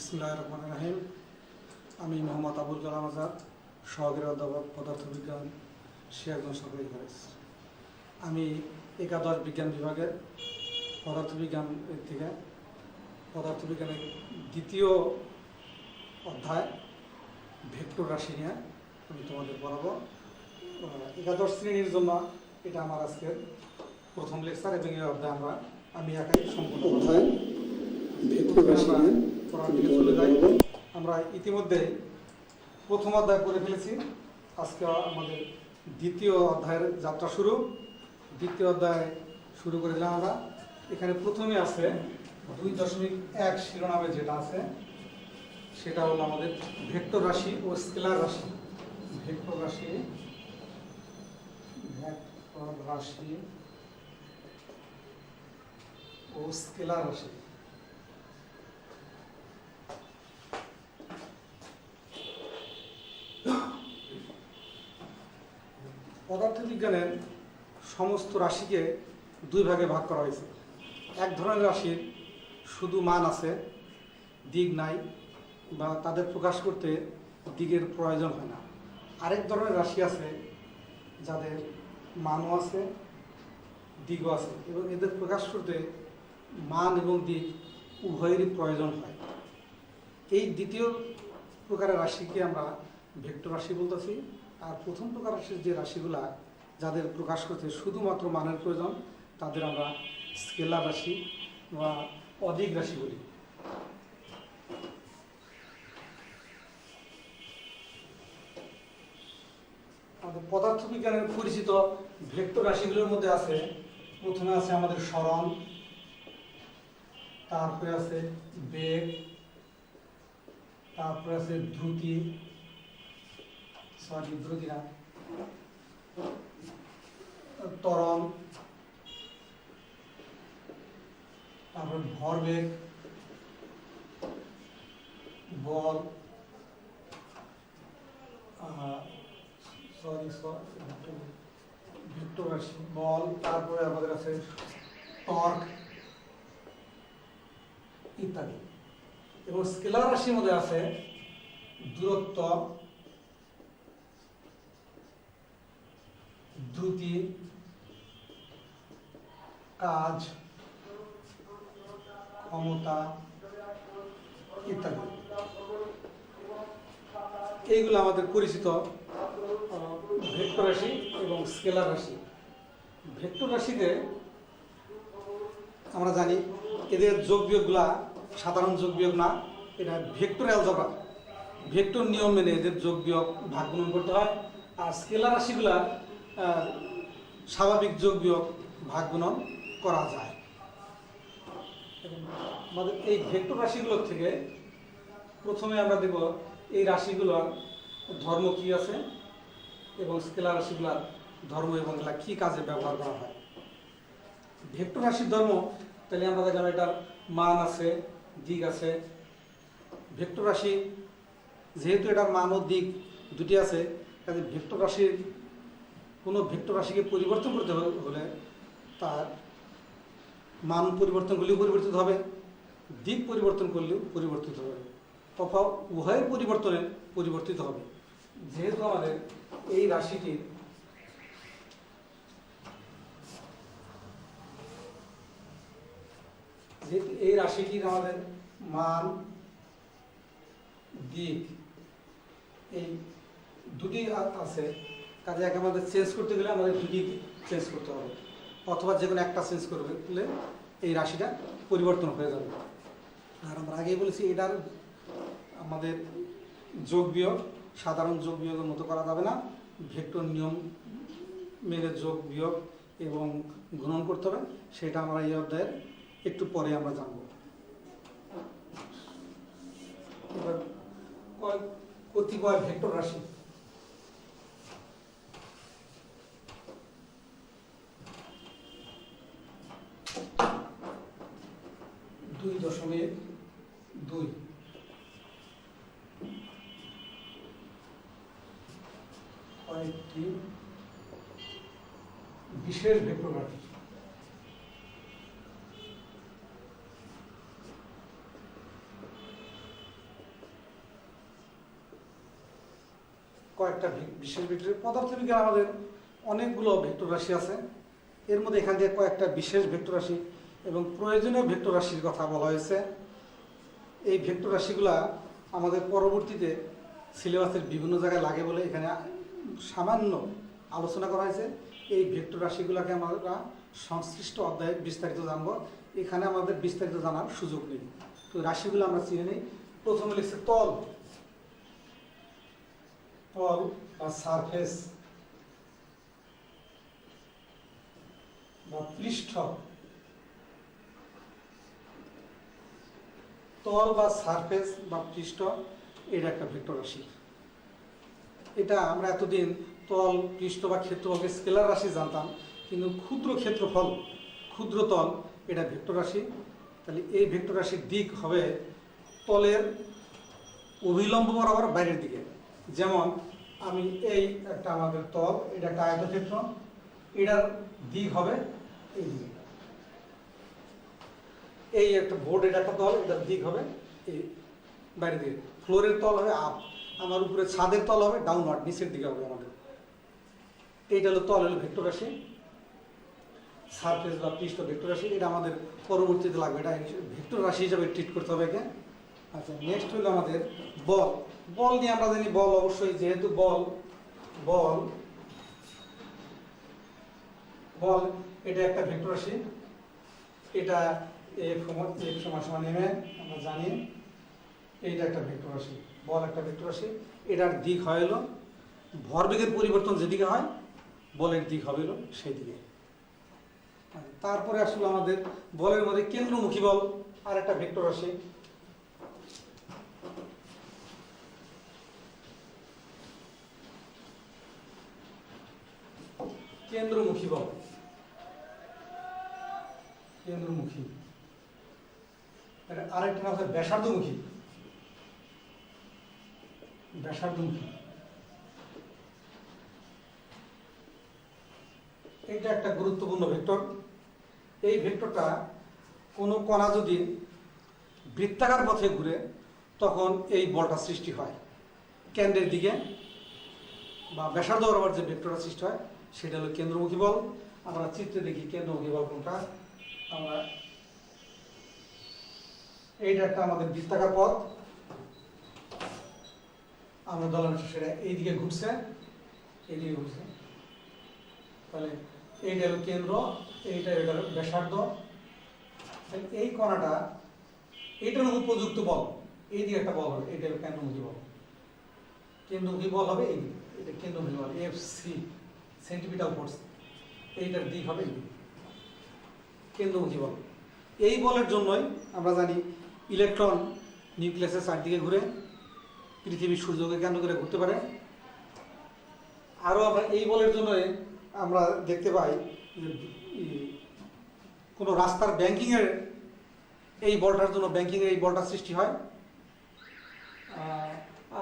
বিসমিল্লাহির রহমানির রহিম। আমি মোহাম্মদ আবুল কালাম আজাদ, সহকারী অধ্যাপক পদার্থবিজ্ঞান, সিরাজগঞ্জ সরকারি কলেজ। আমি একাদশ বিজ্ঞান বিভাগের পদার্থবিজ্ঞান থেকে পদার্থবিজ্ঞানের দ্বিতীয় অধ্যায় ভেক্টর রাশি নিয়ে আমি তোমাদের পড়াবো। একাদশ শ্রেণীর জন্য এটা আমার আজকের প্রথম লেকচার এবং এই অধ্যায় আমি একাই সম্পূর্ণ অধ্যায় ভেক্টর রাশি নিয়ে চলে যাই। আমরা ইতিমধ্যে প্রথম অধ্যায় পড়ে ফেলেছি। আজকে আমাদের দ্বিতীয় অধ্যায়ের যাত্রা শুরু। দ্বিতীয় অধ্যায় শুরু করে দিলাম আমরা। এখানে প্রথমে আছে 2.1 শিরোনামে যেটা আছে সেটা হলো আমাদের ভেক্টর রাশি ও স্কেলার রাশি। ভেক্টর রাশি ও স্কেলার রাশি। পদার্থবিজ্ঞানের সমস্ত রাশিকে দুই ভাগে ভাগ করা হয়েছে। এক ধরনের রাশির শুধু মান আছে, দিক নাই, বা তাদের প্রকাশ করতে দিকের প্রয়োজন হয় না। আরেক ধরনের রাশি আছে যাদের মানও আছে, দিকও আছে, এবং এদের প্রকাশ করতে মান এবং দিক উভয়েরই প্রয়োজন হয়। এই দ্বিতীয় প্রকারের রাশিকে আমরা ভেক্টর রাশি বলতেছি। আর প্রথম প্রকার রাশির যে রাশিগুলা যাদের প্রকাশ করতে শুধুমাত্র মানের প্রয়োজন তাদের আমরা স্কেলার রাশি বা অদিক রাশি বলি। আমাদের পদার্থবিজ্ঞানের পরিচিত ভেক্টর রাশিগুলোর মধ্যে আছে, প্রথমে আছে আমাদের সরণ, তারপরে আছে বেগ, তারপরে আছে দ্রুতি, ত্বরণ, তারপর ভরবেগ, বল, ভেক্টর রাশি, বল, তারপরে আমাদের আছে টর্ক ইত্যাদি। এবং স্কেলার রাশির মধ্যে আছে দূরত্ব, দ্রুতি, কাজ, ক্ষমতা ইত্যাদি। এইগুলো আমাদের পরিচিত ভেক্টর রাশি এবং স্কেলার রাশি। ভেক্টর রাশিতে আমরা জানি এদের যোগ বিয়োগগুলা সাধারণ যোগ বিয়োগ না, এটা ভেক্টর অ্যালজেব্রা, ভেক্টর নিয়ম মেনে এদের যোগ বিয়োগ ভাগ গুণন করতে হয়। আর স্কেলার রাশিগুলা স্বাভাবিক যোগ বিয়োগ ভাগ গুণন করা যায়। আমাদের এই ভেক্টর রাশিগুলোর থেকে প্রথমে আমরা দেখব এই রাশিগুলোর ধর্ম কি আছে এবং স্কেলার রাশিগুলোর ধর্ম এবং এগুলা কি কাজে ব্যবহার করা হয়। ভেক্টর রাশির ধর্ম তাহলে আমরা দেখলাম এটার মান আছে, দিক আছে। ভেক্টর রাশি যেহেতু এটার মান ও দিক দুটি আছে, কাজে ভেক্টর রাশির কোনো ভেক্টর রাশিকে পরিবর্তন করতে হলে তার মান পরিবর্তন করলেও পরিবর্তিত হবে, দিক পরিবর্তন করলেও পরিবর্তিত হবে, তথা উভয়ের পরিবর্তনে পরিবর্তিত হবে। যেহেতু আমাদের এই রাশিটির আমাদের মান, দিক এই দুটি আছে, কাজে একে আমাদের চেঞ্জ করতে গেলে আমাদের দুটি চেঞ্জ করতে হবে, অথবা যে কোনো একটা চেঞ্জ করলে এই রাশিটা পরিবর্তন হয়ে যাবে। আর আমরা আগেই বলেছি এটার আমাদের যোগ বিয়োগ সাধারণ যোগ বিয়োগের মতো করা যাবে না, ভেক্টর নিয়ম মেনে যোগ বিয়োগ এবং গুণন করতে হবে। সেটা আমরা এই অধ্যায়ের একটু পরে আমরা জানব। এবার কতিপয় ভেক্টর রাশি। কয়েকটি বিশেষ ভেক্টর রাশি। কয়েকটা বিশেষ ভেক্টর। পদার্থবিজ্ঞান আমাদের অনেকগুলো ভেক্টর রাশি আছে, এর মধ্যে এখান থেকে কয়েকটা বিশেষ ভেক্টর রাশি এবং প্রয়োজনীয় ভেক্টর রাশির কথা বলা হয়েছে। এই ভেক্টর রাশিগুলা আমাদের পরবর্তীতে সিলেবাসের বিভিন্ন জায়গায় লাগে বলে এখানে সামান্য আলোচনা করা হয়েছে। এই ভেক্টর রাশিগুলোকে আমরা সংশ্লিষ্ট অধ্যায়ে বিস্তারিত জানব, এখানে আমাদের বিস্তারিত জানার সুযোগ নেই। তো রাশিগুলো আমরা চিনে নিই। প্রথমে লিখছে তল, তল বা সারফেস বা পৃষ্ঠ, তল বা সারফেস বা পৃষ্ঠ, এটা একটা ভেক্টর রাশি। এটা আমরা এতদিন তল, পৃষ্ঠ বা ক্ষেত্রফলকে স্কেলার রাশি জানতাম, কিন্তু ক্ষুদ্র ক্ষেত্রফল, ক্ষুদ্র তল এটা ভেক্টর রাশি। তাহলে এই ভেক্টর রাশির দিক হবে তলের অভিলম্ব বরাবর বাইরের দিকে। যেমন আমি এই একটা আমাদের তল, এটা একটা আয়তক্ষেত্র, এটার দিক হবে এই দিকে। এই একটা বোর্ড, এটা একটা তল, এটার দিক হবে এই বাইরের দিকে। ফ্লোরের তল হবে আপ, আমার উপরে ছাদের তল হবে ডাউনওয়ার্ড, নিচের দিকে হবে আমাদের। এইটা হলো তল, হলো ভেক্টর রাশি। সারফেস বা পৃষ্ঠ ভেক্টর রাশি, এটা আমাদের পরবর্তীতে লাগবে, এটা ভেক্টর রাশি হিসাবে ট্রিট করতে হবে একে। আচ্ছা, নেক্সট হলো আমাদের বল। বল নিয়ে আমরা জানি, বল অবশ্যই, যেহেতু বল বল বল এটা একটা ভেক্টর রাশি। এটা F সমান m আমরা জানি, এইটা একটা ভেক্টর রাশি। বল একটা ভেক্টর রাশি, এটার দিক হয় হলো ভরবেগের পরিবর্তন যেদিকে হয়, বলের দিক হবে হলো সেই দিকে। তারপরে আসলে আমাদের বলের মধ্যে কেন্দ্রমুখী বল আর একটা ভেক্টর রাশি। কেন্দ্রমুখী বল, কেন্দ্রমুখী। আরেকটা নাম হচ্ছে ব্যাসার্ধমুখী, ব্যাসার্ধমুখী। এটা একটা গুরুত্বপূর্ণ ভেক্টর। এই ভেক্টরটা কোনো কণা যদি বৃত্তাকার পথে ঘুরে, তখন এই বলটা সৃষ্টি হয় কেন্দ্রের দিকে, বা ব্যাসার্ধ বরাবর যে ভেক্টরটা সৃষ্টি হয় সেটা হলো কেন্দ্রমুখী বল। আমরা চিত্রে দেখি কেন্দ্রমুখী বল কোনটা। আমরা এইটা একটা আমাদের বৃত্তাকার পথ, আমরা ধরলাম সেটা এইদিকে ঘুরছে, এইদিকে ঘুরছে। তাহলে এইটা হলো কেন্দ্র, এইটা হলো ব্যাসার্ধ। এই কণাটা, এইটার উপযুক্ত বল, এইদিকে একটা বল হবে, এইটা হলো কেন্দ্রমুখী বল। কেন্দ্রমুখী বল হবে এইদিকে, এটা কেন্দ্রমুখী বল, FC সেন্টিমিটার ফোর্স, এইটার দিক হবে এইদিকে, কেন্দ্রমুখী বল। এই বলের জন্যই আমরা জানি ইলেকট্রন নিউক্লিয়াসের চারদিকে ঘুরে, পৃথিবী সূর্যকে কেন্দ্র করে ঘুরতে পারে। আরও আমরা এই বলের জন্যই আমরা দেখতে পাই যে কোনো রাস্তার ব্যাংকিংয়ের এই বলটার জন্য, ব্যাংকিংয়ের এই বলটা সৃষ্টি হয়।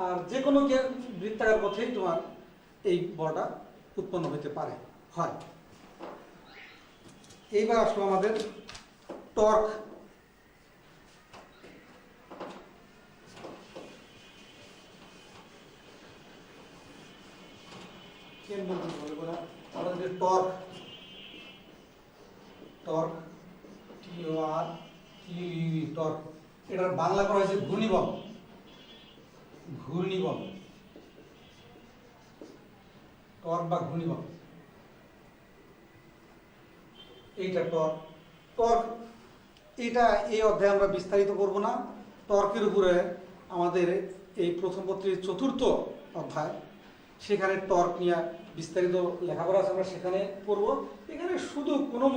আর যে কোনো বৃত্তাকার পথেই তোমার এই বলটা উৎপন্ন হতে পারে, হয়। এইবার আসলো আমাদের টর্ক। আমাদের টর্ক, টর্ক টর্ক, এটার বাংলা করা হয়েছে ঘূর্ণিবল, ঘূর্ণিবল, টর্ক বা ঘূর্ণিবল। এইটা টর্ক। টর্ক এটা এই অধ্যায়ে আমরা বিস্তারিত করব না। টর্কের উপরে আমাদের এই প্রথম পত্রের 4র্থ অধ্যায়, সেখানে টর্ক নিয়ে বিস্তারিত লেখাপড়া আছে, আমরা সেখানে পড়ব। এখানে শুধু কোনো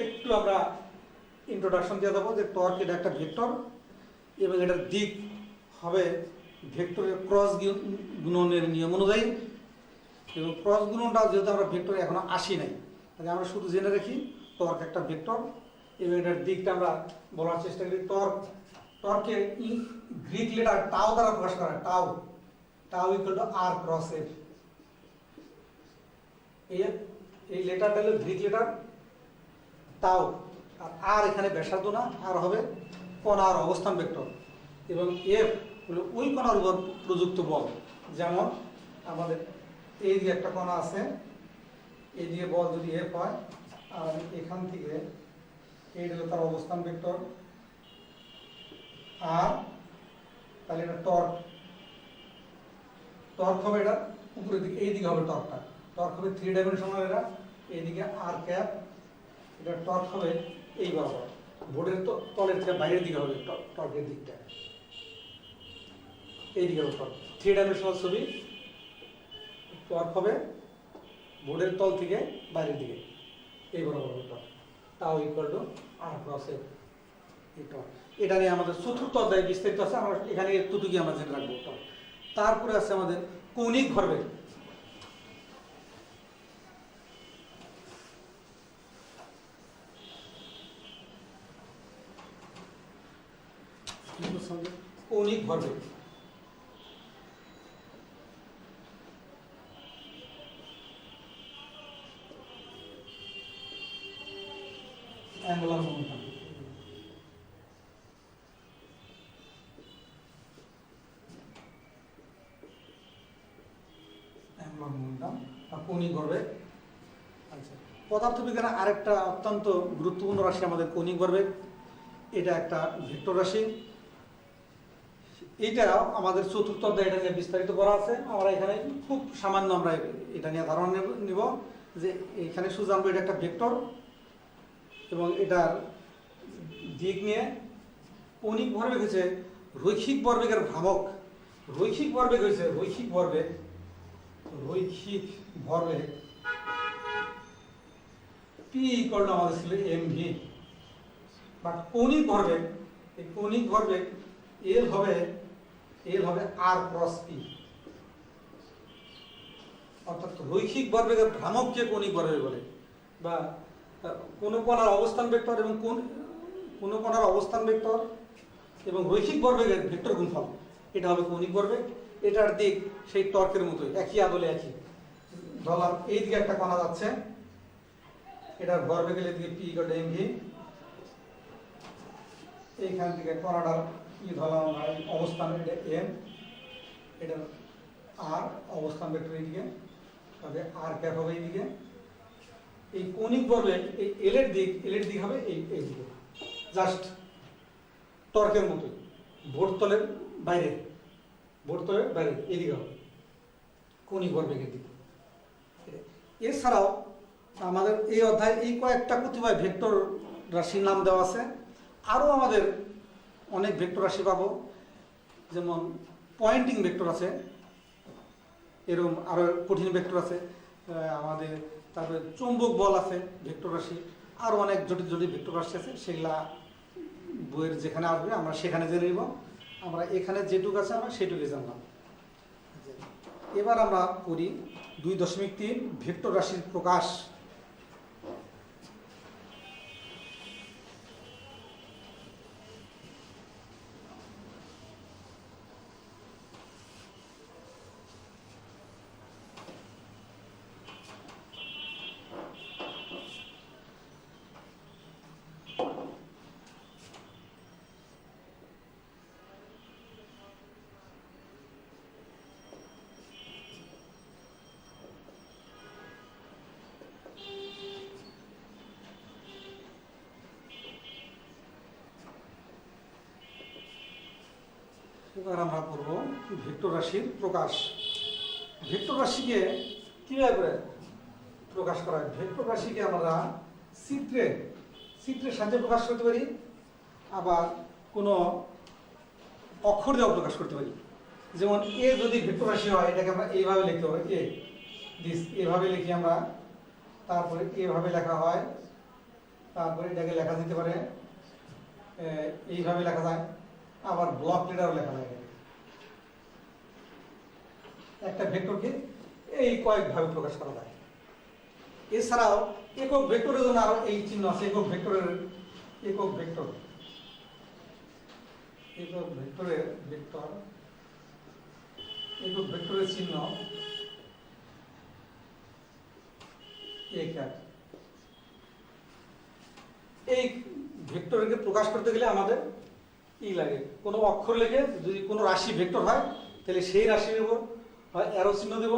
একটু আমরা ইন্ট্রোডাকশন দিয়ে দেবো যে টর্ক এটা একটা ভেক্টর এবং এটার দিক হবে ভেক্টরের ক্রস গুণনের নিয়ম অনুযায়ী। এবং ক্রস গুণনটা যেহেতু আমরা ভেক্টরে এখনো আসি নাই, তাহলে আমরা শুধু জেনে রাখি টর্ক একটা ভেক্টর এবং এটার দিকটা আমরা বলার চেষ্টা করি। টর্কের গ্রিক লেটার টাও দ্বারা প্রকাশ করা হয়, tau, tau equal to r cross F. এই লেটারটা হলো গ্রিক লেটার টাও, আর এখানে ব্যাসার্ধ না, আর হবে কণার অবস্থান ভেক্টর, এবং এফ হলো ওই কণার উপর প্রযুক্ত বল। যেমন আমাদের এইদিকে একটা কণা আছে, এইদিকে বল যদি এফ হয়, আর এখান থেকে এই হলো তার অবস্থান ভেক্টর, আর তাহলে এটা টর্ক, টর্ক হবে এটা উপরের দিকে, এইদিকে হবে টর্কটা, টর্ক হবে 3 ডাইমেনশনাল, এটা এইদিকে আর ক্যাপ, এটা টর্ক হবে এই বরাবর, বোর্ডের তলের থেকে বাইরের দিকে হবে টর্কের দিকটা, এইদিকে হবে টর্ক, 3 ডাইমেনশনাল ছবি, টর্ক হবে বোর্ডের তল থেকে বাইরের দিকে এই বরাবর হবে torque, tau equal to r cross F, এই টর্ক। এটা নিয়ে আমাদের চতুর্থ অধ্যায়ে বিস্তারিত আছে, আমরা এখানে এতটুকুই আমরা জেনে রাখবো টর্ক। তারপরে আছে আমাদের কৌণিক ভরবেগ। কৌণিক ভরবেগ, অ্যাঙ্গুলার মোমেন্টাম। অ্যাঙ্গুলার মোমেন্টাম বা কৌণিক ভরবেগ। আচ্ছা, পদার্থবিজ্ঞানে আরেকটা অত্যন্ত গুরুত্বপূর্ণ রাশি আমাদের কৌণিক ভরবেগ। এটা একটা ভেক্টর রাশি, এইটা আমাদের চতুর্থ অধ্যায়ে এটা নিয়ে বিস্তারিত করা আছে। আমরা এখানে খুব সামান্য আমরা এটা নিয়ে ধারণা নিব যে এখানে শুধু জানবো এটা একটা ভেক্টর এবং এটার দিক নিয়ে। কৌণিক ভরবেগ হচ্ছে রৈখিক ভরবেগের ভ্রামক। রৈখিক ভরবেগ হচ্ছে রৈখিক ভরবেগ পি ইকুয়াল টু আমাদের ছিল এমভি, বাট কৌণিক ভরবেগ, এই কৌণিক ভরবেগ এল হবে আর ক্রস পি, অর্থাৎ রৈখিক ভরবেগের ভ্রামককে কৌণিক ভরবেগ বলে। বা কোনো কণার অবস্থান ভেক্টর এবং কোনো কণার অবস্থান ভেক্টর এবং রৈখিক ভরবেগের ভেক্টর গুণফল, এটা হবে কৌণিক ভরবেগ। এটার দিক সেই টর্কের মতোই, একই আদলে একই। ধরলাম এইদিকে একটা কণা যাচ্ছে, এটার ভরবেগের দিকে পি ইকুয়াল টু এমভি, এইখান থেকে কণাটার কি ধরলাম আমরা অবস্থান, এটা এম, এটা আর অবস্থান ভেক্টর এইদিকে, তবে আর ক্যাপ হবে এইদিকে। এই কৌণিক ভরবেগ এই এল এর দিক হবে এইদিকে, জাস্ট টর্কের মতোই, ভোরতলের বাইরে এইদিকে হবে কৌণিক ভরবেগের দিক। এছাড়াও আমাদের এই অধ্যায়ে এই কয়েকটা কতিপয় ভেক্টর রাশির নাম দেওয়া আছে। আরও আমাদের অনেক ভেক্টর রাশি পাবো, যেমন পয়েন্টিং ভেক্টর আছে, এরকম আরও কঠিন ভেক্টর আছে আমাদের। তারপরে চৌম্বক বল আছে ভেক্টর রাশি, আরও অনেক জটিল জটিল ভেক্টর রাশি আছে, সেগুলা বইয়ের যেখানে আসবে আমরা সেখানে জেনে নিব। আমরা এখানে যেটুকু আছে আমরা সেটুকুই জানলাম। এবার আমরা করি 2.3 ভেক্টর রাশির প্রকাশ। এবার আমরা করব ভেক্টর রাশির প্রকাশ। ভেক্টর রাশিকে কিভাবে প্রকাশ করা হয়? ভেক্টর রাশিকে আমরা চিত্রের সাহায্যে প্রকাশ করতে পারি, আবার কোনো অক্ষর দিয়েও প্রকাশ করতে পারি। যেমন এ যদি ভেক্টর রাশি হয়, এটাকে আমরা এইভাবে লিখতে হবে, এভাবে লিখি আমরা, তারপরে এভাবে লেখা হয়, তারপরে এটাকে লেখা যেতে পারে এইভাবে লেখা যায়, আবার ব্লক লেটারও লেখা যায়। একটা ভেক্টরকে এই কয়েকভাবে প্রকাশ করা যায়। এছাড়াও একক ভেক্টরের জন্য আরো এই চিহ্ন আছে, একক ভেক্টরের চিহ্ন এই ভেক্টরকে প্রকাশ করতে গেলে আমাদের কি লাগে? কোনো অক্ষর লিখে যদি কোনো রাশি ভেক্টর হয়, তাহলে সেই রাশির উপর হয় অ্যারো চিহ্ন দেব,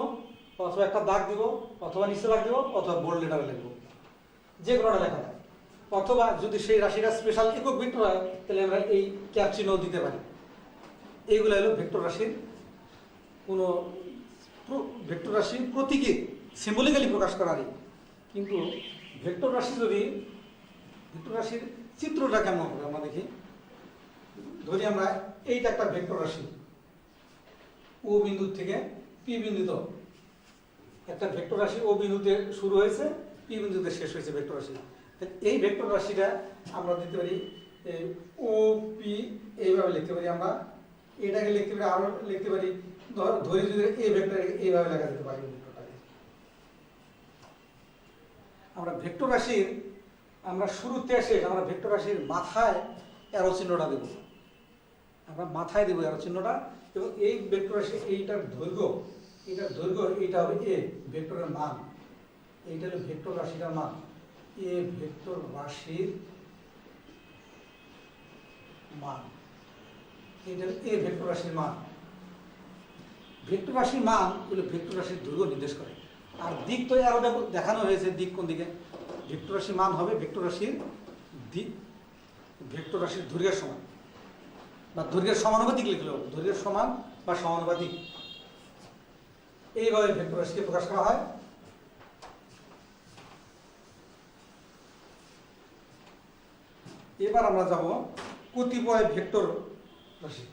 অথবা একটা দাগ দেব, অথবা নিচে দাগ দেব, অথবা বোল্ড লেটারে লিখব, যে কোনোটা লেখা যায়। অথবা যদি সেই রাশিটা স্পেশাল একক ভেক্টর হয় তাহলে আমরা এই ক্যাপ চিহ্ন দিতে পারি। এইগুলো হলো ভেক্টর রাশির কোনো ভেক্টর রাশির প্রতীকে সিম্বলিক্যালি প্রকাশ করারই। কিন্তু ভেক্টর রাশি যদি ভেক্টর রাশির চিত্রটা কেমন হবে আমরা দেখি। ধরি আমরা এইটা একটা ভেক্টর রাশি, ও বিন্দু থেকে পি বিন্দুতে একটা ভেক্টর রাশি, ও বিন্দুতে শুরু হয়েছে, পি বিন্দুতে শেষ হয়েছে ভেক্টর রাশি। এই ভেক্টর রাশিটা আমরা দিতে পারি ও পি, এইভাবে লিখতে পারি আমরা। এটাকে লিখতে পারি, আরো লিখতে পারি, ধরে যদি এই ভেক্টর এইভাবে লেখা যেতে পারে। ভেক্টরটাকে আমরা ভেক্টর রাশির আমরা শুরুতে এসে আমরা ভেক্টর রাশির মাথায় অ্যারো চিহ্নটা দেব, আমরা মাথায় দেবো অ্যারো চিহ্নটা। এবং এই ভেক্টর রাশি এইটার দৈর্ঘ্য এইটা হবে এ ভেক্টরের মান, এইটা হলো ভেক্টর রাশিটার মান, এ ভেক্টর রাশির মান, এইটা এ ভেক্টর রাশির মান। ভেক্টর রাশির মান হলো ভেক্টর রাশির দৈর্ঘ্য নির্দেশ করে। আর দিক তো আরো দেখানো হয়েছে, দিক কোন দিকে। ভেক্টর রাশির মান হবে ভেক্টর রাশির দিক, ভেক্টর রাশির দৈর্ঘ্যের সমান বা দৈর্ঘ্যের সমানুপাতিক লিখলে হবে, দৈর্ঘ্যের সমান বা সমানুপাতিক। এইভাবে ভেক্টর রাশিকে প্রকাশ করা হয়। এবার আমরা যাব কতিপয় ভেক্টর রাশি।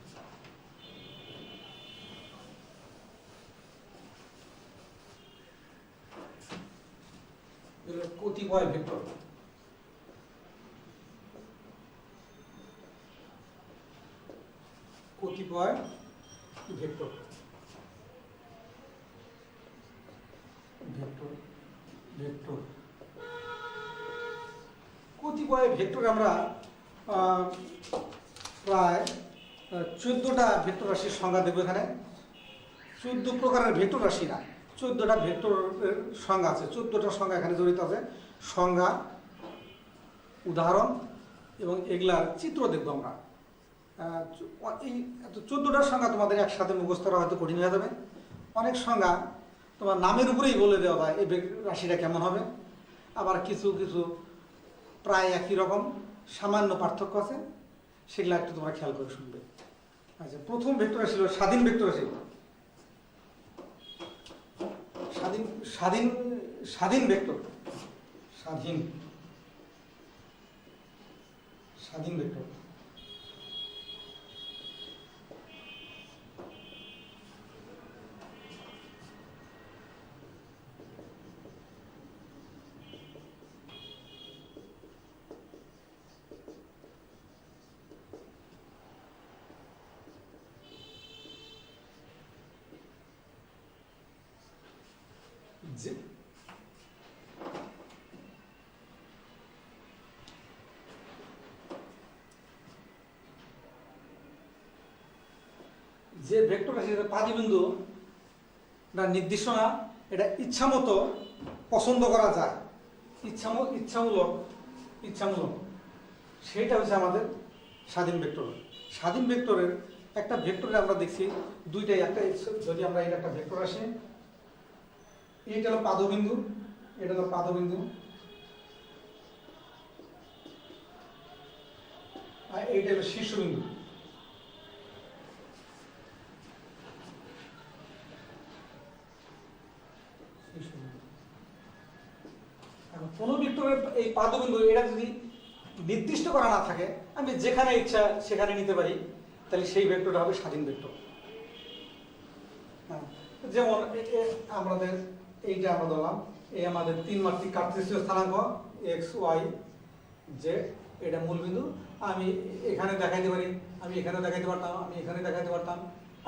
কতিপয় ভেক্টর, কতিপয় ভেক্টর, ভেক্টর ভেক্টর কতিপয় ভেক্টর আমরা প্রায় 14টা ভেক্টর রাশির সংজ্ঞা দেবো এখানে। 14 প্রকারের ভেক্টর রাশি না, 14টা ভেক্টরের সংজ্ঞা আছে, 14টা সংজ্ঞা এখানে জড়িত আছে। সংজ্ঞা, উদাহরণ এবং এগুলার চিত্র দেখবো আমরা। এই 14টার সংজ্ঞা তোমাদের একসাথে মুখস্থ করা হয়তো কঠিন হয়ে যাবে। অনেক সংজ্ঞা তোমার নামের উপরেই বলে দেওয়া হয় এই রাশিটা কেমন হবে, আবার কিছু কিছু প্রায় একই রকম, সামান্য পার্থক্য আছে, সেগুলো একটু তোমরা খেয়াল করে শুনবে। আচ্ছা, প্রথম ভেক্টর রাশি হলো স্বাধীন ভেক্টর রাশি। স্বাধীন স্বাধীন স্বাধীন ভেক্টর, স্বাধীন স্বাধীন ভেক্টর। যে ভেক্টর রাশি পাদবিন্দু না নির্দিষ্ট না, এটা ইচ্ছা মতো পছন্দ করা যায়, ইচ্ছামূলক, সেটা হচ্ছে আমাদের স্বাধীন ভেক্টর। স্বাধীন ভেক্টরের একটা ভেক্টরে আমরা দেখছি দুইটাই, একটা যদি আমরা এটা একটা ভেক্টর রাশি, এইটা হলো পাদবিন্দু, এটা হলো পাদবিন্দু, আর এইটা হলো শীর্ষবিন্দু। কোন ভেক্টরের এই পাদবিন্দু এটা যদি নির্দিষ্ট করা না থাকে, আমি যেখানে ইচ্ছা সেখানে নিতে পারি, তাহলে সেই ভেক্টরটা হবে স্বাধীন ভেক্টর। যেমন আমাদের এইটা আমরা ধরলাম, এই আমাদের 3 মাত্রিক কার্টেসীয় স্থানাঙ্ক এক্স ওয়াই জেড, এটা মূলবিন্দু। আমি এখানে দেখাইতে পারি, আমি এখানে দেখাইতে পারতাম, আমি এখানে দেখাইতে পারতাম,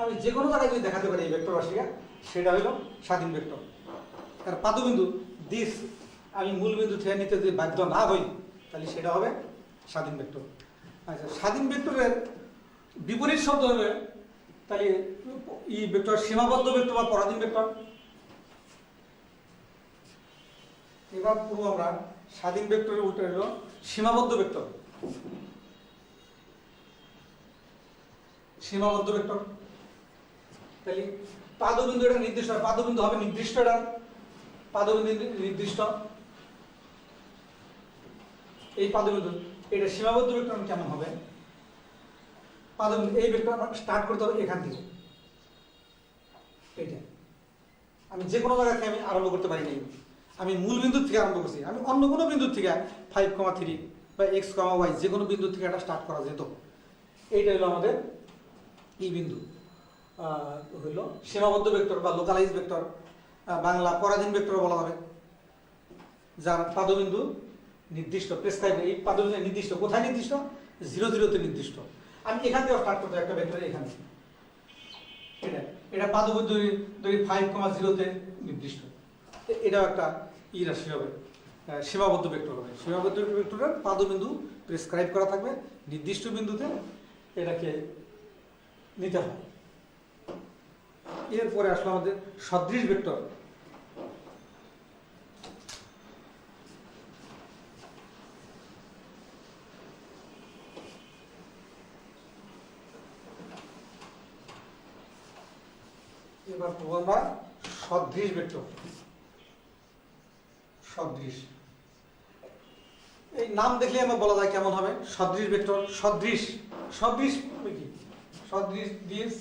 আমি যে কোনো জায়গায় যদি দেখাতে পারি এই ভেক্টর রাশিটা, সেটা হলো স্বাধীন ভেক্টর। আর পাদবিন্দু দিস আমি মূলবিন্দু থেকে নিতে যদি বাধ্য না হই, তাহলে সেটা হবে স্বাধীন ভেক্টর। আচ্ছা, স্বাধীন ভেক্টরের বিপরীত শব্দ হবে তাহলে এই ভেক্টর সীমাবদ্ধ ভেক্টর বা পরাধীন ভেক্টর। এবার পুরো আমরা স্বাধীন ভেক্টরের উল্টো হলো সীমাবদ্ধ ভেক্টর। সীমাবদ্ধ ভেক্টর তাহলে পাদবিন্দু এটা নির্দিষ্ট, পাদবিন্দু হবে নির্দিষ্ট, এটা পাদবিন্দু নির্দিষ্ট। এই পাদবিন্দু এটা সীমাবদ্ধ ভেক্টর কেমন হবে? পাদবিন্দু এই ভেক্টর স্টার্ট করতে হবে এখান থেকে, এইটা আমি যে কোনো জায়গা থেকে আমি আরম্ভ করতে পারি নাই, আমি মূল বিন্দু থেকে আরম্ভ করছি। আমি অন্য কোনো বিন্দু থেকে 5,3 বা x,y যে কোনো বিন্দু থেকে এটা স্টার্ট করা যেত। এইটা হলো আমাদের এই বিন্দু, হইল সীমাবদ্ধ ভেক্টর বা লোকালাইজ ভেক্টর, বাংলা পরাধীন ভেক্টর বলা হবে, যার পাদবিন্দু নির্দিষ্ট, প্রেসক্রাইব। এই পাদবিন্দু নির্দিষ্ট কোথায় নির্দিষ্ট? 0, 0-তে নির্দিষ্ট। আমি এখান থেকে স্টার্ট করতে একটা ভেক্টর এখানে, এটা পাদবিন্দু 5,0-তে নির্দিষ্ট। এটাও একটা রাশি হবে, সীমাবদ্ধ ভেক্টর হবে। সীমাবদ্ধ ভেক্টরের পাদবিন্দু প্রেসক্রাইব করা থাকবে, নির্দিষ্ট বিন্দুতে এটাকে নিতে হয়। এরপরে আসলে আমাদের সদৃশ ভেক্টর। এবার পড়ব আমরা সদৃশ ভেক্টর। সদৃশ, এই নাম দেখলে আমরা বলা যায় কেমন হবে সদৃশ ভেক্টর। সদৃশ, সদৃশ কি? সদৃশ দিস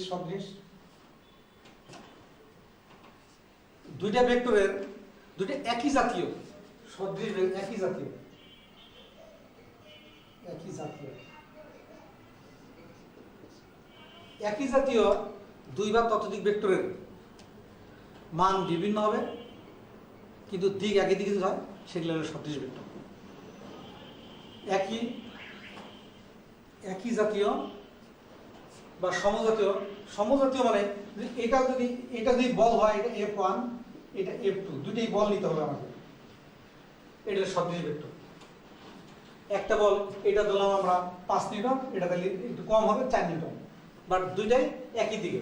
সদৃশ দুইটা ভেক্টরের দুইটা একই জাতীয়, সদৃশ একই জাতীয়, একই জাতীয়, একই জাতীয় দুই বা ততোধিক ভেক্টরের মান বিভিন্ন হবে কিন্তু দিক একই দিকে হয়, সেগুলো হলো সদৃশ ভেক্টর। একই জাতীয় বা সমজাতীয়। সমজাতীয় মানে এটা যদি বল হয়, এটা F1 এটা F2, দুইটাই বল নিতে হবে আমাদের, এটা সদৃশ ভেক্টর। একটা বল এটা ধরলাম আমরা 5 নিউটন, এটা তাহলে একটু কম হবে 4 নিউটন, বাট দুইটাই একই দিকে,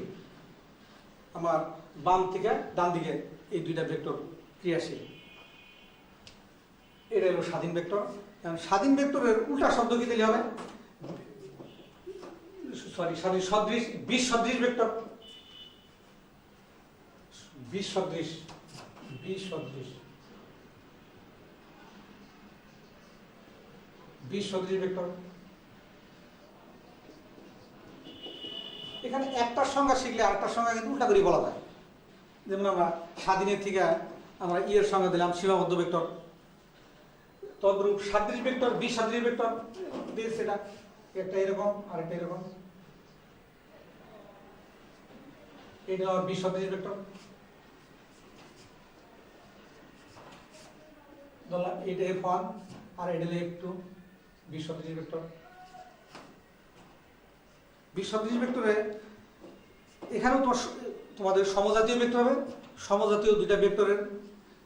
আমার বাম থেকে ডান দিকে এই দুইটা ভেক্টর ক্রিয়াশীল। এটা হলো স্বাধীন ভেক্টর। স্বাধীন ভেক্টরের উল্টা শব্দ কি দিলে হবে? সদৃশ, বিশ সদৃশ ভেক্টর। বিশ সদৃশ ভেক্টর। এখানে একটার সংজ্ঞা শিখলে আরেকটার সংজ্ঞা কিন্তু উল্টা করে বলা যায়। যেমন আমরা স্বাধীনের থেকে আমরা এর সংজ্ঞা দিলাম সীমাবদ্ধ ভেক্টর। তদ্রূপ সদৃশ ভেক্টর, বিশ সদৃশ ভেক্টর দিয়েছে, এটা একটা এরকম আরেকটা এরকম, এটা আমার বিশ সদৃশ ভেক্টর। ধরলাম এটা F1 আর এটা F2, বিশ সদৃশ ভেক্টর। বিশ সদৃশ ভেক্টরে এখানেও তোমাদের সমজাতীয় ভেক্টর হবে। সমজাতীয় দুইটা ভেক্টরের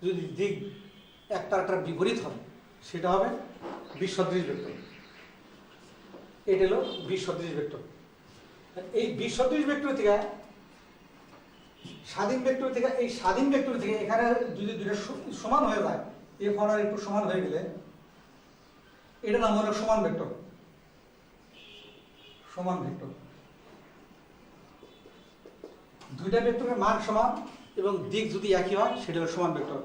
যদি দিক একটার বিপরীত হয় সেটা হবে বিশ সদৃশ ভেক্টর। এটা হলো বিশ সদৃশ ভেক্টর। এই বিশ সদৃশ ভেক্টর থেকে স্বাধীন ভেক্টর থেকে, এই স্বাধীন ভেক্টর থেকে এখানে যদি দুইটা সমান হয়ে যায়, F1 আর F2 সমান হয়ে গেলে এটা নাম হলো সমান ভেক্টর। সমান ভেক্টর, দুইটা ভেক্টরের মান সমান এবং দিক যদি একই হয় সেটা হলো সমান ভেক্টর।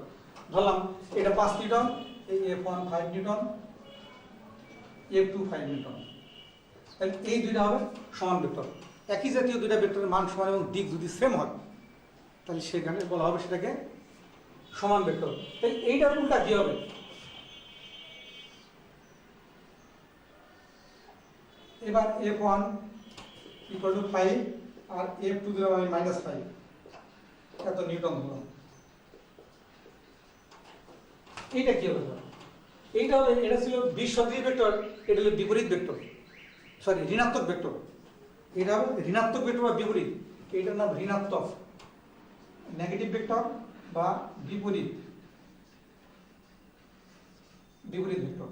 ধরলাম এটা 5 নিউটন, এই F1 5 নিউটন, F2 5 নিউটন, তাহলে এই দুইটা হবে সমান ভেক্টর। একই জাতীয় দুইটা ভেক্টরের মান সমান এবং দিক যদি সেম হয় তাহলে সেখানে বলা হবে সেটাকে সমান ভেক্টর। তাহলে এইটার উল্টা কি হবে? এবার F1 = 5 আর F2 দিলাম আমি -5, এত নিউটন ধরলাম। এইটা কি হবে? এইটা হলো, এটা ছিল বিশ সদৃশ ভেক্টর, এটা হলো বিপরীত ভেক্টর, সরি ঋণাত্মক ভেক্টর। এটা হবে ঋণাত্মক ভেক্টর বা বিপরীত, এইটার নাম ঋণাত্মক, নেগেটিভ ভেক্টর বা বিপরীত ভেক্টর।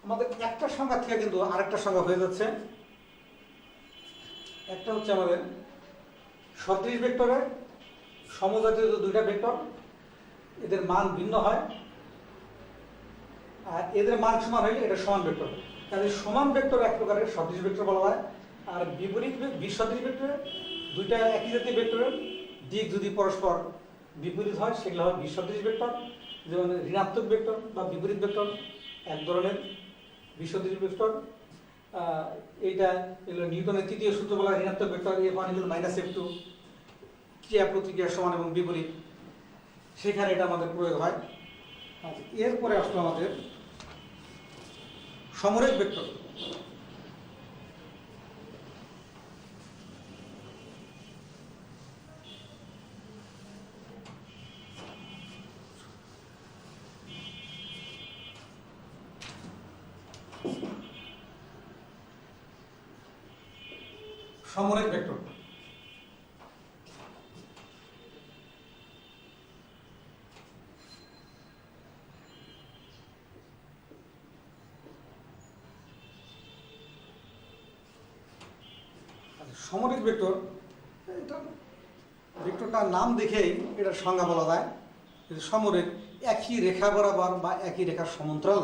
আমাদের একটা সংখ্যা থেকে কিন্তু আরেকটা সংখ্যা হয়ে যাচ্ছে। একটা হচ্ছে আমাদের সদৃশ ভেক্টরের সমজাতীয় দুইটা ভেক্টর, এদের মান ভিন্ন হয় আর এদের মান সমান হইলে এটা সমান ভেক্টর। তাহলে সমান ভেক্টর এক প্রকারের সদৃশ ভেক্টর বলা হয়। আর বিপরীত বিসদৃশ ভেক্টরে দুইটা একই জাতীয় ভেক্টরের দিক যদি পরস্পর বিপরীত হয় সেগুলো হয় বিসদৃশ ভেক্টর। যেমন ঋণাত্মক ভেক্টর বা বিপরীত ভেক্টর এক ধরনের বিসদৃশ ভেক্টর। এইটা এগুলো নিউটনের তৃতীয় সূত্র বলা ঋণাত্মক ভেক্টর F1 - F2 ক্রিয়া প্রতিক্রিয়া সমান এবং বিপরীত, সেখানে এটা আমাদের প্রয়োগ হয়। এরপরে আসলো আমাদের সমরেখ ভেক্টর। সমরেখ ভেক্টর সমরেখ ভেক্টর, এটা ভেক্টরটার নাম দেখেই এটার সংজ্ঞা বলা যায়। সমরেখ একই রেখা বরাবর বা একই রেখার সমান্তরাল।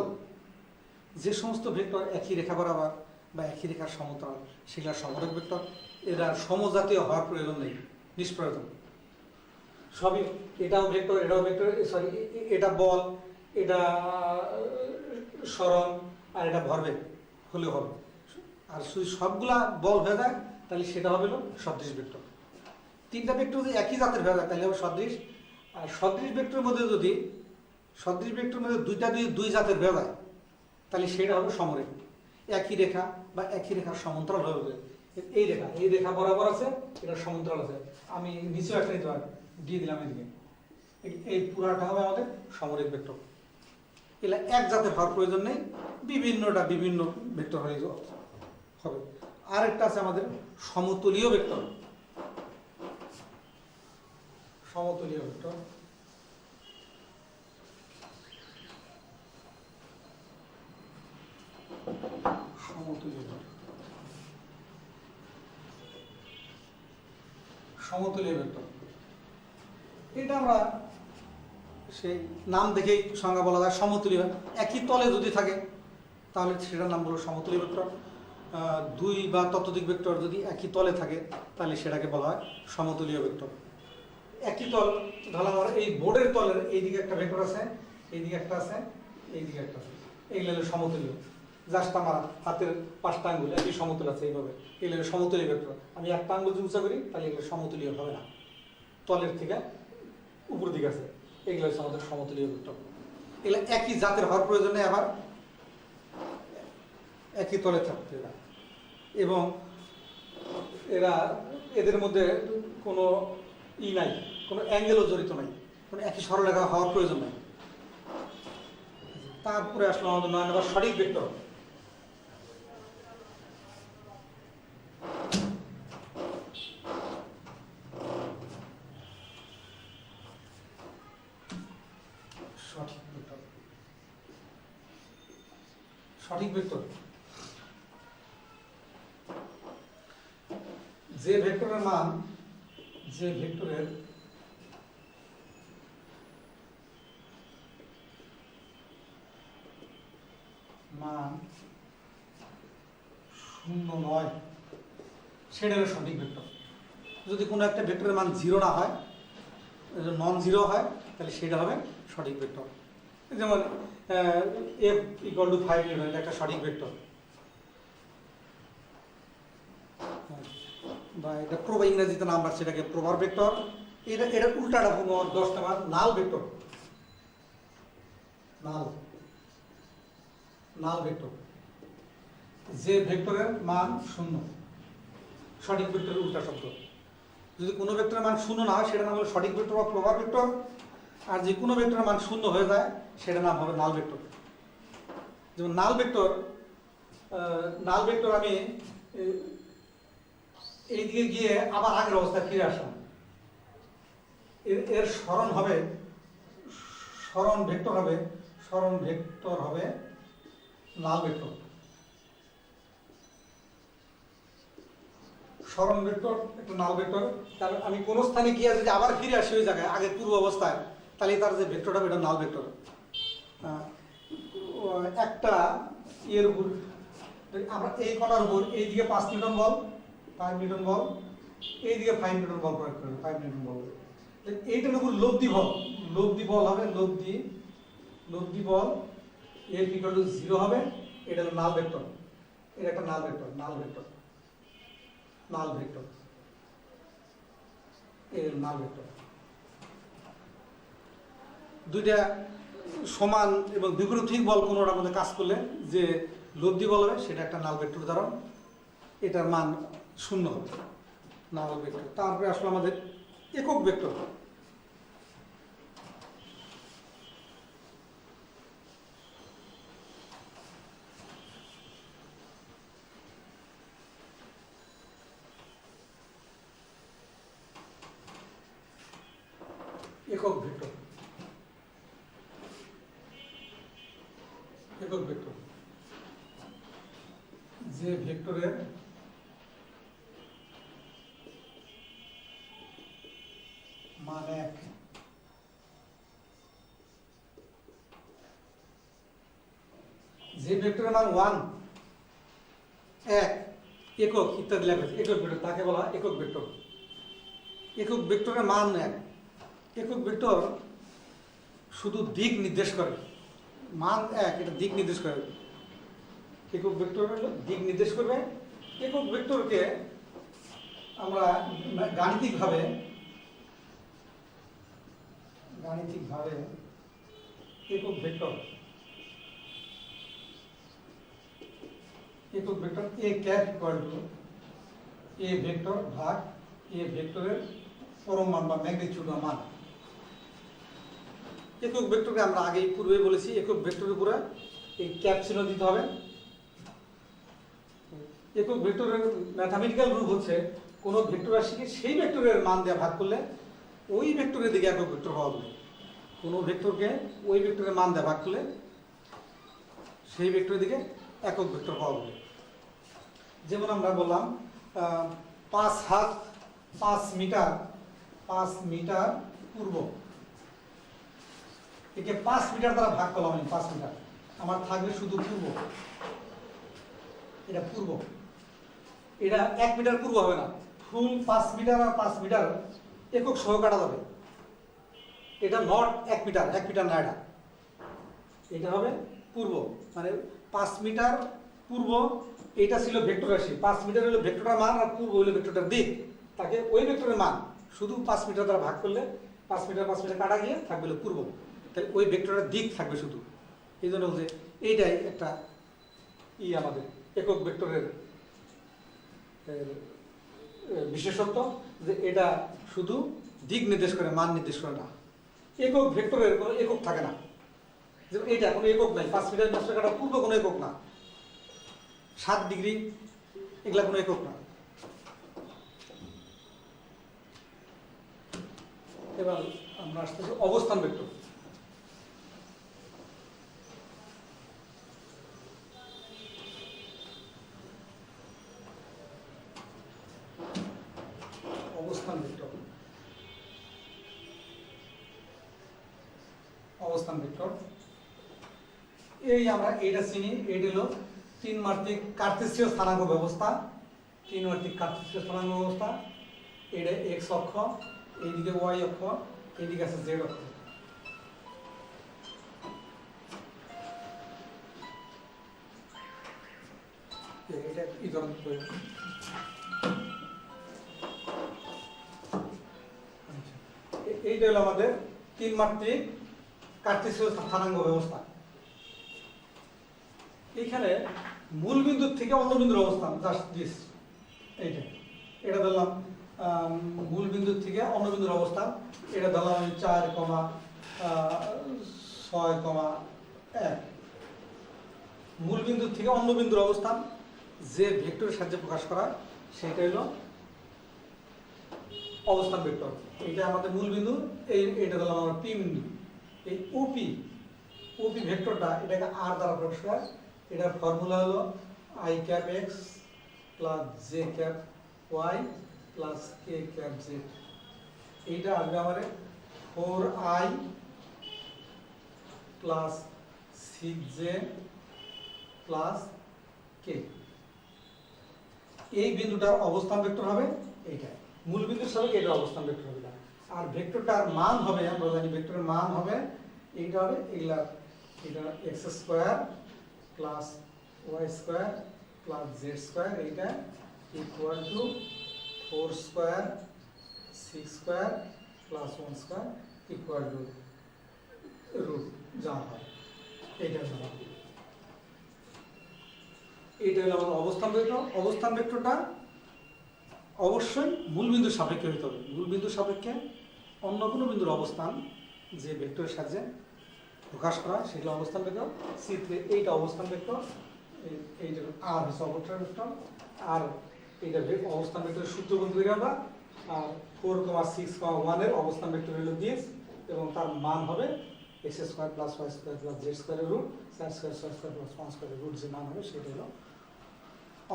যে সমস্ত ভেক্টর একই রেখা বরাবর বা একই রেখার সমান্তরাল সেগুলো সমরেখ ভেক্টর। এরা সমজাতীয় হওয়ার প্রয়োজন নেই, নিষ্প্রয়োজন। সবই এটাও ভেক্টর, এটাও ভেক্টর, সরি এটা বল, এটা সরণ, আর এটা ভরবেগ হলে হবে। আর যদি সবগুলা বল হয়ে যায় তাহলে সেটা হবে সদৃশ ভেক্টর। তিনটা ভেক্টর যদি একই জাতের হয়ে যায় তাহলে হবে সদৃশ। আর সদৃশ ভেক্টরের মধ্যে যদি সদৃশ ভেক্টরের মধ্যে দুইটা দুই জাতের হয়ে যায় তাহলে সেটা হবে সমরেখ। একই রেখা বা একই রেখার সমান্তরাল হবে। এই রেখা বরাবর আছে, এটা সমান্তরাল আছে। আমি নিচেও একটা নিতে পারি, দিয়ে দিলাম এদিকে। এই পুরাটা হবে আমাদের সমরেখ ভেক্টর। এগুলা এক জাতের হওয়ার প্রয়োজন নেই, বিভিন্নটা বিভিন্ন ভেক্টর হয়ে হবে। আরেকটা আছে আমাদের সমতলীয় ভেক্টর। সমতলীয় ভেক্টর সমতলীয় ভেক্টর এটা আমরা সেই নাম দেখেই সংজ্ঞা বলা যায়। সমতলীয় একই তলে যদি থাকে তাহলে সেটার নাম হলো সমতলীয় ভেক্টর। দুই বা ততোধিক ভেক্টর যদি একই তলে থাকে তাহলে সেটাকে বলা হয় সমতলীয় ভেক্টর। একই তল, ধরলাম আমার এই বোর্ডের তলের এইদিকে একটা ভেক্টর আছে, এইদিকে একটা আছে, এইদিকে একটা আছে, এইগুলো হলো সমতলীয়। জাস্ট আমার হাতের 5টা আঙ্গুল একই সমতল আছে, এইভাবে এগুলো হলো সমতলীয় ভেক্টর। আমি একটা আঙ্গুল যদি উঁচা করি তাহলে এগুলো সমতলীয় হবে না, তলের থেকে উপর দিকে আছে, এগুলো হচ্ছে আমাদের সমতলীয় ভেক্টর। এগুলো একই জাতের হওয়ার প্রয়োজন নেই, আবার একই তলে থাকতে এরা, এবং এদের মধ্যে কোনো নাই, কোনো অ্যাঙ্গেলও জড়িত নাই, কোনো একই সরলরেখা হওয়ার প্রয়োজন নাই। তারপরে আসলো আমাদের 9 নম্বর সঠিক ভেক্টর। সঠিক ভেক্টর যে ভেক্টরের মান শূন্য নয় সেটা হলো সঠিক ভেক্টর। যদি কোনো একটা ভেক্টরের মান 0 না হয়, নন জিরো হয়, তাহলে সেটা হবে সঠিক ভেক্টর। যেমন f = 5 এটা একটা সঠিক ভেক্টর, বা এটা প্রোবা ইংরেজিতে নাম আছে সেটাকে প্রোবার ভেক্টর। এটা উল্টাটা 10 নম্বর নাল ভেক্টর। নাল ভেক্টর যে ভেক্টরের মান 0, সঠিক ভেক্টরের উল্টা শব্দ। যদি কোনো ভেক্টরের মান 0 না হয় সেটা নাম হলো সঠিক ভেক্টর বা প্রোবার ভেক্টর। আর যে কোনো ভেক্টরের মান 0 হয়ে যায় সেটা নাম হবে নাল ভেক্টর। যেমন নাল ভেক্টর আমি এইদিকে গিয়ে আবার আগের অবস্থায় ফিরে আসলাম, এর সরণ ভেক্টর হবে নাল ভেক্টর। সরণ ভেক্টর একটা নাল ভেক্টর। তার আমি কোনো স্থানে গিয়ে যদি আবার ফিরে আসি ওই জায়গায় আগের পূর্ব অবস্থায়, তাহলে তার যে ভেক্টর হবে এটা নাল ভেক্টর। একটা এর উপর আমরা এই কণার উপর এইদিকে 5 নিউটন বল, 5 নিউটন বল, এইদিকে 5 নিউটন বল প্রয়োগ করবে, 5 নিউটন বল। এইটার উপর লব্ধি বল হবে, লব্ধি বল এর ইকুয়াল টু 0 হবে। এটা হলো নাল ভেক্টর, এটা একটা নাল ভেক্টর, এর নাল ভেক্টর। দুইটা সমান এবং বিপরীত বল কোনোটার মধ্যে কাজ করলে যে লব্ধি বল হবে সেটা একটা নাল ভেক্টর দ্বারা এটার মান 0 হবে, নাল ভেক্টর। তারপরে আসলে আমাদের একক ভেক্টর। একক ভেক্টর যে ভেক্টরের মান 1, যে ভেক্টরের মান 1, 1, একক ইত্যাদি লেখা আছে একক ভেক্টর, তাকে বলা হয় একক ভেক্টর। একক ভেক্টরের মান 1। একক ভেক্টর শুধু দিক নির্দেশ করে, মান 1 এটা দিক নির্দেশ করে। একক ভেক্টর হলো দিক নির্দেশ করবে। একক ভেক্টরকে আমরা গাণিতিকভাবে একক vector A cap equal to A vector ভাগ এ ভেক্টরের পরম মান বা ম্যাগনিটিউড বা মান। একক ভেক্টরকে আমরা আগেই পূর্বে বলেছি, একক ভেক্টরের উপরে এই ক্যাপ চিহ্ন দিতে হবে। একক ভেক্টরের ম্যাথমেটিক্যাল রূপ হচ্ছে কোন ভেক্টর রাশিকে সেই ভেক্টরের মান দিয়ে ভাগ করলে ওই ভেক্টরের দিকে একক ভেক্টর পাওয়া যাবে। কোন ভেক্টরকে ওই ভেক্টরের মান দিয়ে ভাগ করলে সেই ভেক্টরের দিকে একক ভেক্টর পাওয়া যাবে। যেমন আমরা বললাম 5 হাত 5 মিটার পূর্ব, একে 5 মিটার দ্বারা ভাগ করলাম। 5 মিটার আমার থাকবে শুধু পূর্ব, এটা পূর্ব, এটা 1 মিটার পূর্ব হবে না, ফুল 5 মিটার আর 5 মিটার একক সহ কাটা যাবে। এটা নট 1 মিটার না, এটা হবে পূর্ব, মানে 5 মিটার পূর্ব। এটা ছিল ভেক্টর রাশি, 5 মিটার হলো ভেক্টরটার মান আর পূর্ব হলো ভেক্টরটার দিক। তাকে ওই ভেক্টরের মান শুধু 5 মিটার দ্বারা ভাগ করলে 5 মিটার কাটা গিয়ে থাকবে হলো পূর্ব, তাহলে ওই ভেক্টরের দিক থাকবে শুধু। এই জন্য বলছে এইটাই একটা আমাদের একক ভেক্টরের বিশেষত্ব, যে এটা শুধু দিক নির্দেশ করে, মান নির্দেশ করে না। একক ভেক্টরের কোনো একক থাকে না, যেমন এটা কোনো একক নাই, 5 মিটার 5 কাটা পূর্ব কোনো একক না, 7 ডিগ্রি এগুলা কোনো একক না। এবার আমরা আসতেছি অবস্থান ভেক্টর। অবস্থান ভেক্টর এই আমরা এটা চিনি, এটা হলো 3 মাত্রিক কার্তেশীয় স্থানাঙ্ক ব্যবস্থা। 3 মাত্রিক কার্তেশীয় স্থানাঙ্ক ব্যবস্থা। এটা x অক্ষ, এইদিকে y অক্ষ, এইদিকে আছে z অক্ষ। এটা এই ধরনের এইটা হলো আমাদের 3 মাত্রিক কার্তেশীয় স্থানাঙ্ক ব্যবস্থা। এইখানে মূল বিন্দু থেকে অন্য বিন্দুর অবস্থান জাস্ট দিস, এটা ধরলাম মূল বিন্দু থেকে অন্য বিন্দুর অবস্থান। এটা ধরলাম 4,6,1। মূল বিন্দু থেকে অন্য বিন্দুর অবস্থান যে ভেক্টরের সাহায্যে প্রকাশ করা সেটা হলো অবস্থান ভেক্টর। এটা আমাদের মূল বিন্দু, এইটা ধরলাম আমরা পি বিন্দু। এই ওপি ভেক্টরটা এটাকে আর দ্বারা প্রকাশ করা। এটার ফর্মুলা হলো i cap x plus j cap y plus k cap z। এইটা আসবে আমাদের 4i প্লাস 6j প্লাস কে। এই বিন্দুটার অবস্থান ভেক্টর হবে এইটা, মূল বিন্দুর সাপেক্ষে এটা অবস্থান ভেক্টর হবে। আর ভেক্টরটার মান হবে, আমরা জানি ভেক্টরের মান হবে এইটা হবে এগুলা, এটা X square plus Y square plus Z square, এইটা equal to 4 square 6 square plus 1 square equal to root যা হয় এইটা হলো আমাদের অবস্থান ভেক্টর। অবস্থান ভেক্টরটা অবশ্যই মূল বিন্দুর সাপেক্ষে হতে হবে। মূল বিন্দুর সাপেক্ষে অন্য কোনো বিন্দুর অবস্থান যে ভেক্টরের সাহায্যে প্রকাশ করা হয় সেগুলো অবস্থান ভেক্টর। সি3 এইটা অবস্থান ভেক্টর, এইটা আর হচ্ছে অবস্থান ভেক্টর। আর এইটা অবস্থান ভেক্টরের সূত্র বলতে পারি আমরা। আর 4,6,1 এর অবস্থান ভেক্টর হলো দিস, এবং তার মান হবে x square plus Y square plus z স্কোয়ারের রুট 4 স্কোয়ার 6 স্কোয়ার প্লাস 1 স্কোয়ারের রুট যে মান হবে সেটা হলো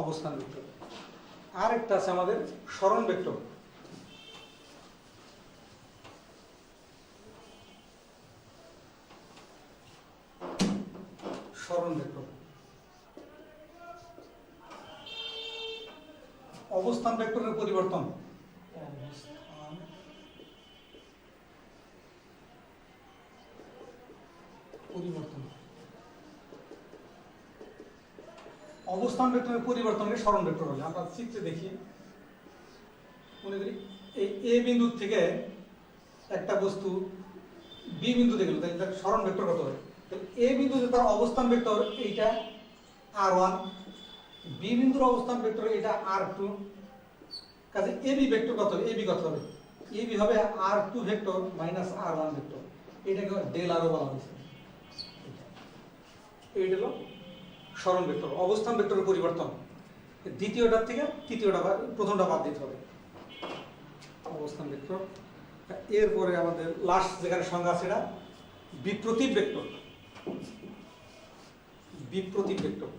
অবস্থান ভেক্টর। আর একটা আছে আমাদের সরণ ভেক্টর। সরণ ভেক্টর অবস্থান ভেক্টরের পরিবর্তন। অবস্থান ভেক্টরের পরিবর্তনকে সরণ ভেক্টর বলে। আমরা চিত্রে দেখি, মনে করি এই এ বিন্দু থেকে একটা বস্তু বি বিন্দুতে গেল, তাহলে তার সরণ ভেক্টর কত হবে? তাহলে এ বিন্দুতে তার অবস্থান ভেক্টর এইটা r1, বি বিন্দুর অবস্থান ভেক্টর এটা r2, কাজে এবি ভেক্টর কত হবে? এবি কত হবে? এবি হবে r2 vector minus r1 vector, এটাকে ডেল আরও বলা হয়েছে। এইটা হলো সরণ ভেক্টর, অবস্থান ভেক্টরের পরিবর্তন। দ্বিতীয়টার থেকে তৃতীয়টা প্রথমটা বাদ দিতে হবে অবস্থান ভেক্টর। এরপরে আমাদের লাস্ট যেখানে সংজ্ঞা আছে এটা বিপ্রতীপ ভেক্টর। বিপ্রতীপ ভেক্টর,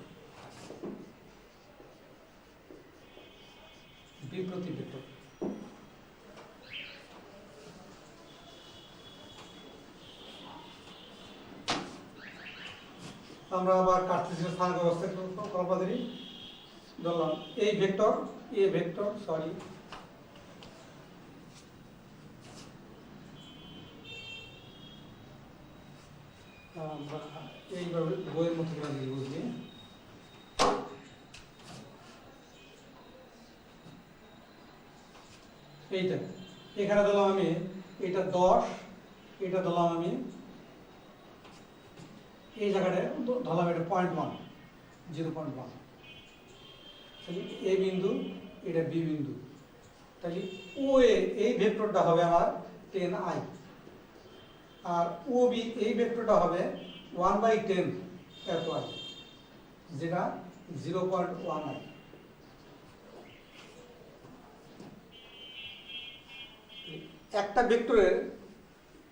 বিপ্রতীপ ভেক্টর আমরা আবার কার্টেসিয়ান স্থান ব্যবস্থা কল্পনা করি। ধরলাম এই ভেক্টর এ ভেক্টর, সরি আমরা এইভাবে বইয়ের মতো করে লিখে বুঝলি। এইটা এখানে দিলাম আমি এটা 10, এটা দিলাম আমি এই জায়গাটায় ধরলাম এটা 0.1, 0.1। তাহলে এ বিন্দু, এটা বি বিন্দু, তাহলে ও এ এই ভেক্টরটা হবে আমার 10i, আর ও বি এই ভেক্টরটা হবে 1/10 এত i, যেটা 0.1i। একটা ভেক্টরের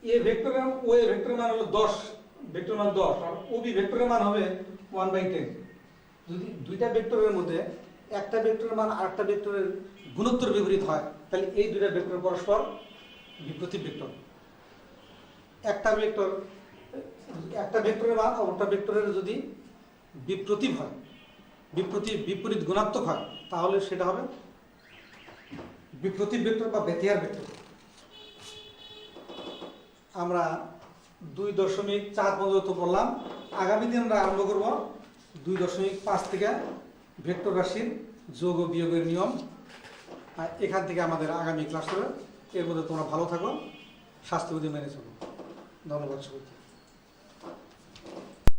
এ ভেক্টরের ও এ ভেক্টরের মান হলো 10, ভেক্টর মান 10, আর ও বি ভেক্টরের মান হবে 1/10। যদি দুইটা ভেক্টরের মধ্যে একটা ভেক্টরের মান আরেকটা ভেক্টরের গুণোত্তর বিপরীত হয়, তাহলে এই দুইটা ভেক্টর পরস্পর বিপ্রতীপ ভেক্টর। একটা ভেক্টরের মান অপরটা ভেক্টরের যদি বিপ্রতীপ হয়, বিপরীত গুণাত্মক হয়, তাহলে সেটা হবে বিপ্রতীপ ভেক্টর বা বেথিয়ার ভেক্টর। আমরা 2.4 পর্যন্ত বললাম। আগামী দিন আমরা আরম্ভ করব 2.5 থেকে ভেক্টর রাশির যোগ ও বিয়োগের নিয়ম। এখান থেকে আমাদের আগামী ক্লাস হবে। এর মধ্যে তোমরা ভালো থাকো, স্বাস্থ্যবিধি মেনে চলো। ধন্যবাদ সবাইকে।